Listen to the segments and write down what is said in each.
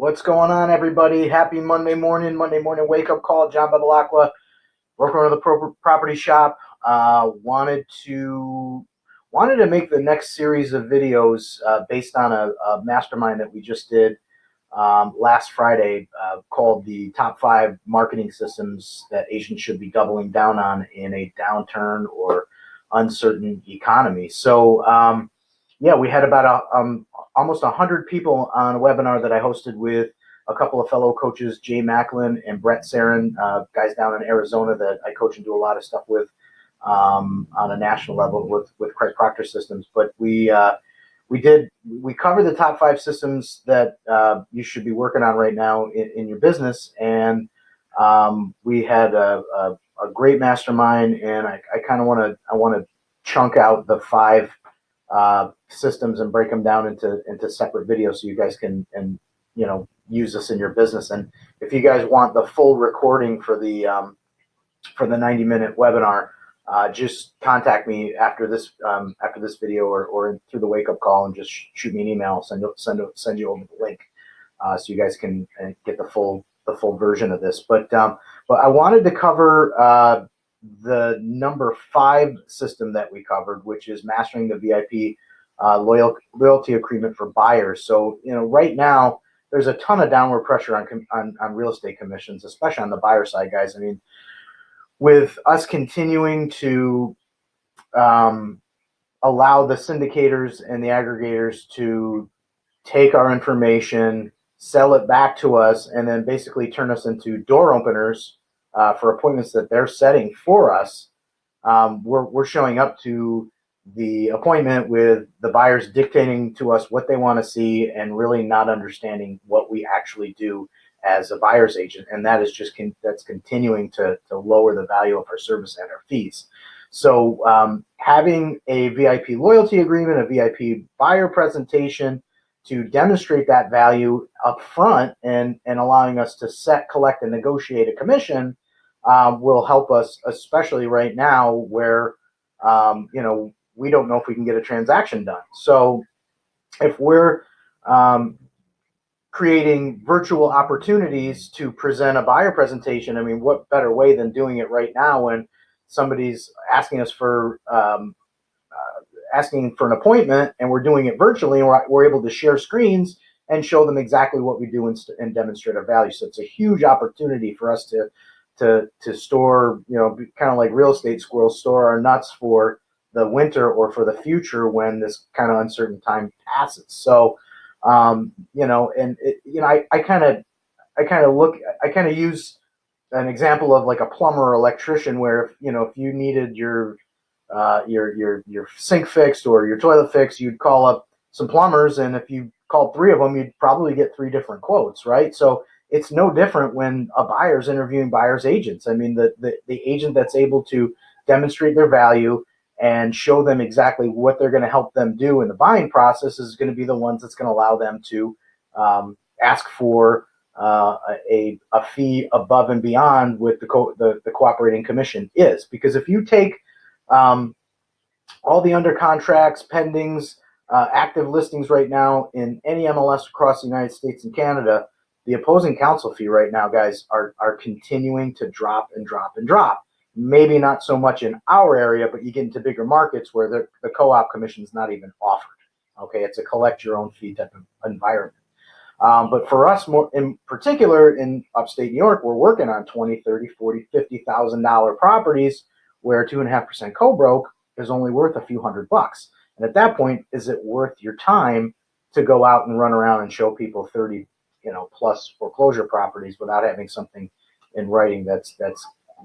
What's going on, everybody? Happy Monday morning, wake up call. John Bevilacqua, broker of the property shop. Wanted to make the next series of videos based on a mastermind that we just did last Friday called the top 5 marketing systems that agents should be doubling down on in a downturn or uncertain economy. Yeah, we had about almost 100 people on a webinar that I hosted with a couple of fellow coaches, Jay Macklin and Brett Sarin, guys down in Arizona that I coach and do a lot of stuff with on a national level with Craig Proctor Systems. But we covered the top 5 systems that you should be working on right now in your business, and we had a great mastermind. And I kind of want to chunk out the 5 systems and break them down into separate videos so you guys can use this in your business. And if you guys want the full recording for the 90-minute webinar, just contact me after this video or through the wake up call, and just shoot me an email. Send you over the link so you guys can get the full version of this. But I wanted to cover the number 5 system that we covered, which is mastering the VIP loyalty agreement for buyers. So right now there's a ton of downward pressure on real estate commissions, especially on the buyer side, guys. I mean, with us continuing to allow the syndicators and the aggregators to take our information, sell it back to us, and then basically turn us into door openers for appointments that they're setting for us. We're showing up to the appointment with the buyers dictating to us what they want to see and really not understanding what we actually do as a buyer's agent. And that is just that's continuing to lower the value of our service and our fees. So having a VIP loyalty agreement, a VIP buyer presentation to demonstrate that value up front, and allowing us to set, collect, and negotiate a commission will help us, especially right now where we don't know if we can get a transaction done. So if we're creating virtual opportunities to present a buyer presentation, I mean, what better way than doing it right now when somebody's asking us for asking for an appointment, and we're doing it virtually, and we're able to share screens and show them exactly what we do and demonstrate our value. So it's a huge opportunity for us to store, kind of like real estate squirrels store our nuts for the winter or for the future when this kind of uncertain time passes. So, I kind of use an example of like a plumber or electrician, where if you needed your sink fixed or your toilet fixed, you'd call up some plumbers, and if you called 3 of them, you'd probably get 3 different quotes, right? So it's no different when a buyer's interviewing buyer's agents. I mean, the agent that's able to demonstrate their value and show them exactly what they're going to help them do in the buying process is going to be the ones that's going to allow them to ask for a fee above and beyond what the cooperating commission is. Because if you take all the under contracts, pendings, active listings right now in any MLS across the United States and Canada, the opposing counsel fee right now, guys, are continuing to drop and drop and drop. Maybe not so much in our area, but you get into bigger markets where the co-op commission is not even offered. Okay, it's a collect your own fee type of environment. But for us, more in particular in upstate New York, we're working on $20,000, $30,000, $40,000, $50,000 properties where 2.5% co-broke is only worth a few $100. And at that point, is it worth your time to go out and run around and show people 30, plus foreclosure properties without having something in writing that's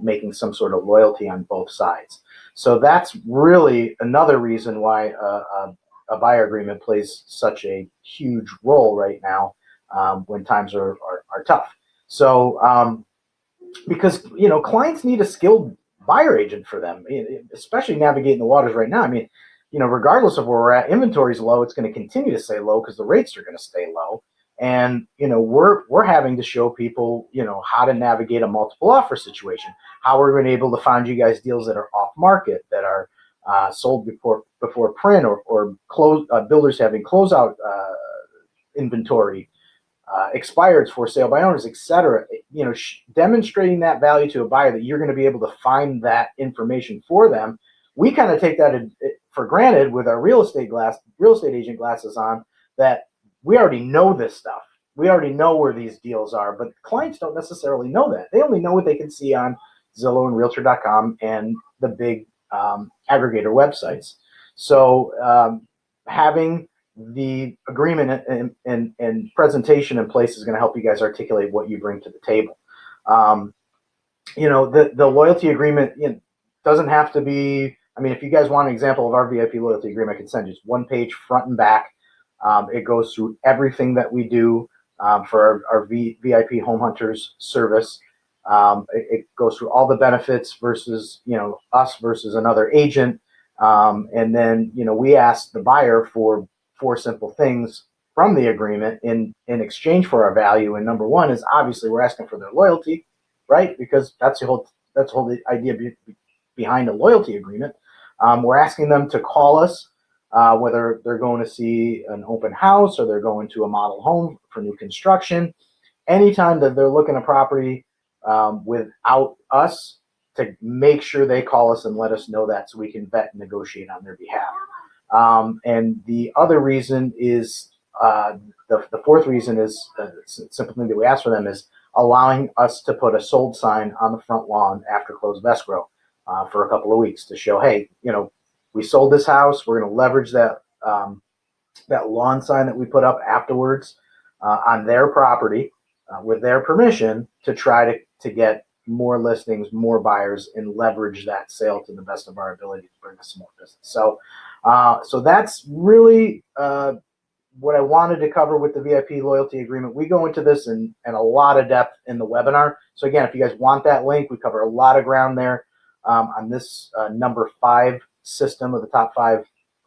making some sort of loyalty on both sides? So that's really another reason why a buyer agreement plays such a huge role right now when times are tough. So because clients need a skilled buyer agent for them, especially navigating the waters right now. I mean, regardless of where we're at, inventory is low. It's going to continue to stay low because the rates are going to stay low. And we're having to show people how to navigate a multiple offer situation, how we're going to be able to find you guys deals that are off market, that are sold before print, or builders having closeout inventory. expired, for sale by owners, etc. Demonstrating that value to a buyer, that you're going to be able to find that information for them. We kind of take that for granted with our real estate agent glasses on, that we already know this stuff. We already know where these deals are, but clients don't necessarily know that. They only know what they can see on Zillow and Realtor.com and the big aggregator websites. So having the agreement and presentation in place is going to help you guys articulate what you bring to the table. The loyalty agreement doesn't have to be. I mean, if you guys want an example of our VIP loyalty agreement, I can send you. It's one page, front and back. It goes through everything that we do for our VIP Home Hunters service. It goes through all the benefits versus us versus another agent, and then we ask the buyer for 4 simple things from the agreement in exchange for our value. And number one is, obviously, we're asking for their loyalty, right? Because that's the whole idea behind a loyalty agreement. We're asking them to call us, whether they're going to see an open house or they're going to a model home for new construction. Anytime that they're looking at property without us, to make sure they call us and let us know that, so we can vet and negotiate on their behalf. And the other reason is, the fourth reason is, simple thing that we ask for them is allowing us to put a sold sign on the front lawn after close of escrow for a couple of weeks, to show, hey, we sold this house. We're going to leverage that lawn sign that we put up afterwards on their property with their permission, to try to get more listings, more buyers, and leverage that sale to the best of our ability to bring us some more business. So that's really what I wanted to cover with the VIP loyalty agreement. We go into this in a lot of depth in the webinar. So again, if you guys want that link, we cover a lot of ground there on this number 5 system of the top 5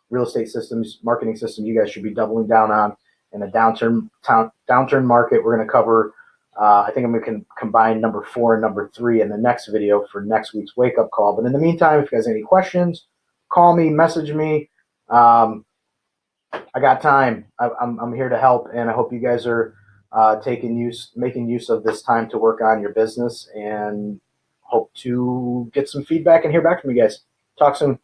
real estate systems, marketing systems you guys should be doubling down on in a downturn market. We're going to cover, I think I'm going to combine number 4 and number 3 in the next video for next week's wake-up call. But in the meantime, if you guys have any questions, call me, message me. I got time. I'm here to help, and I hope you guys are making use of this time to work on your business, and hope to get some feedback and hear back from you guys. Talk soon.